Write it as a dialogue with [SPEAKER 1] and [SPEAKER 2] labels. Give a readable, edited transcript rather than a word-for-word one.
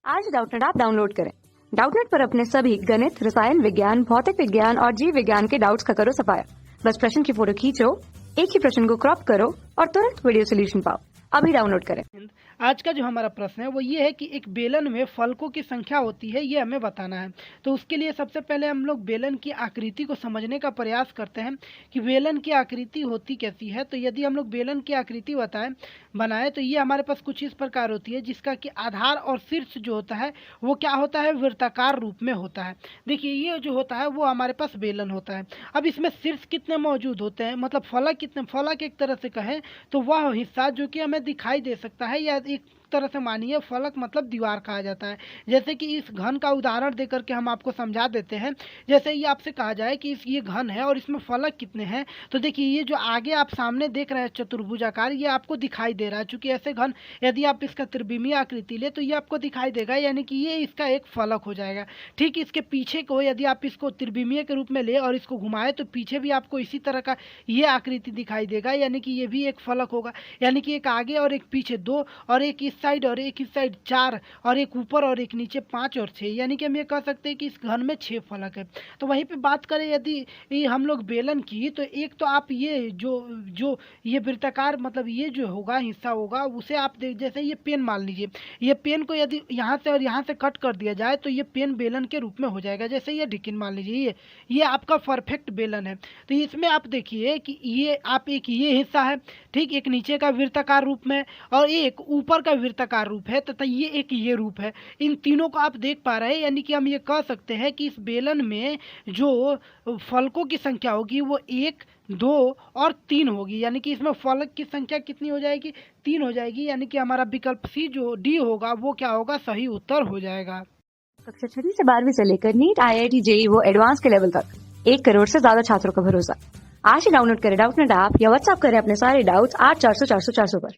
[SPEAKER 1] आज Doubtnut app download करें। Doubtnut पर अपने सभी गणित, रसायन विज्ञान, भौतिक विज्ञान और जीव विज्ञान के डाउट्स का करो सफाया। बस प्रश्न की फोटो खींचो, एक ही प्रश्न को क्रॉप करो और तुरंत वीडियो सोल्यूशन पाओ। अभी डाउनलोड करें।
[SPEAKER 2] आज का जो हमारा प्रश्न है वो ये है कि एक बेलन में फलकों की संख्या होती है, ये हमें बताना है। तो उसके लिए सबसे पहले हम लोग बेलन की आकृति को समझने का प्रयास करते हैं कि बेलन की आकृति होती कैसी है। तो यदि हम लोग बेलन की आकृति बनाए तो ये हमारे पास कुछ इस प्रकार होती है, जिसका कि आधार और शीर्ष जो होता है वो क्या होता है, वृत्ताकार रूप में होता है। देखिए ये जो होता है वो हमारे पास बेलन होता है। अब इसमें शीर्ष कितने मौजूद होते हैं, मतलब फलक कितने, फलक एक तरह से कहें तो वह हिस्सा जो कि हमें दिखाई दे सकता है, या एक तरह से मानिए फलक मतलब दीवार कहा जाता है। जैसे कि इस घन का उदाहरण देकर के हम आपको समझा देते हैं। जैसे ये आपसे कहा जाए कि ये घन है और इसमें फलक कितने हैं, तो देखिए ये जो आगे आप सामने देख रहे हैं चतुर्भुजाकार, ये आपको दिखाई दे रहा है। चूंकि ऐसे घन यदि आप इसका त्रिविमीय आकृति ले तो ये आपको दिखाई देगा, यानी कि ये इसका एक फलक हो जाएगा। ठीक इसके पीछे को यदि आप इसको त्रिविमीय के रूप में ले और इसको घुमाए तो पीछे भी आपको इसी तरह का ये आकृति दिखाई देगा, यानी कि ये भी एक फलक होगा। यानी कि एक आगे और एक पीछे दो, और एक इस साइड और एक इस साइड चार, और एक ऊपर और एक नीचे पांच और छह, यानी कि हम ये कह सकते हैं कि इस घन में 6 फलक है। तो वहीं पे बात करें यदि हम लोग बेलन की, तो एक तो आप ये जो ये वृत्ताकार मतलब ये जो होगा हिस्सा होगा उसे आप देख, जैसे ये पेन मान लीजिए, ये पेन को यदि यहाँ से और यहाँ से कट कर दिया जाए तो ये पेन बेलन के रूप में हो जाएगा। जैसे ये ढिकिन मान लीजिए, ये आपका परफेक्ट बेलन है। तो इसमें आप देखिए कि ये आप एक ये हिस्सा है, ठीक, एक नीचे का वृत्ताकार रूप में और एक ऊपर का वृत्ताकार रूप है, तथा ये एक ये रूप है। इन तीनों को आप देख पा रहे हैं, यानी कि हम ये कह सकते हैं कि इस बेलन में जो फलकों की संख्या होगी वो 1, 2 और 3 होगी। यानी कि इसमें फलक की संख्या कितनी हो जाएगी, 3 हो जाएगी। यानी कि हमारा विकल्प सी जो डी होगा वो क्या होगा, सही उत्तर हो जाएगा।
[SPEAKER 1] कक्षा 6 से 12वीं से लेकर नीट, IIT, JEE वो एडवांस के लेवल तक 1 करोड़ से ज्यादा छात्रों का भरोसा। आज ही डाउनलोड करें डाउटनेट ऐप या व्हाट्सएप करें अपने सारे डाउट्स 8400 400 400 पर।